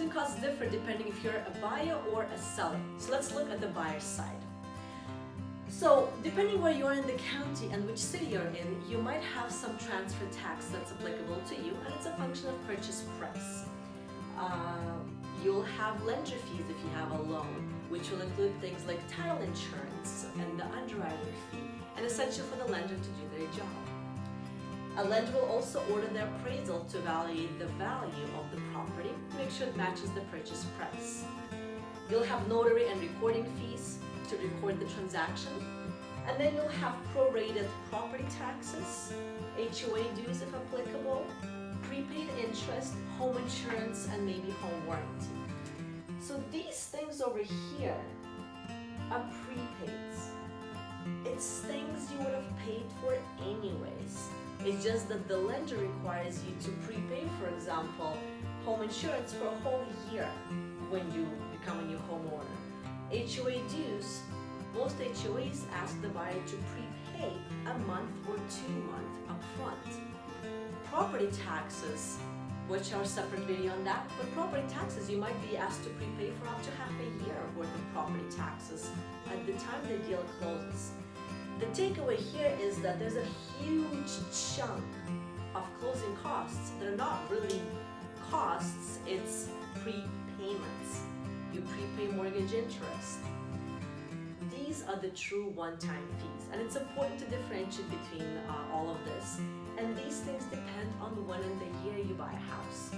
closing costs differ depending if you're a buyer or a seller. So let's look at the buyer's side. So depending where you are in the county and which city you're in, you might have some transfer tax that's applicable to you, and it's a function of purchase price. You'll have lender fees if you have a loan, which will include things like title insurance and the underwriting fee, and essential for the lender to do their job. A lender will also order the appraisal to evaluate the value of the property to make sure it matches the purchase price. You'll have notary and recording fees to record the transaction, and then you'll have prorated property taxes, HOA dues if applicable, prepaid interest, home insurance, and maybe home warranty. So these things over here are prepaids. It's things you would have paid for anyways. It's just that the lender requires you to prepay, for example, home insurance for a whole year when you become a new homeowner. HOA dues, most HOAs ask the buyer to prepay a month or 2 months upfront. Property taxes, which are a separate video on that, but property taxes, you might be asked to prepay for up to half a year worth of property taxes at the time the deal closes. The takeaway here is that there's a huge chunk of closing costs that are not really costs, it's prepayments. You prepay mortgage interest. These are the true one-time fees, and it's important to differentiate between all of this. And these things depend on when in the year you buy a house.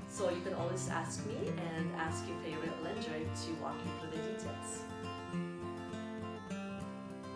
So you can always ask me and ask your favorite lender to walk you through the details.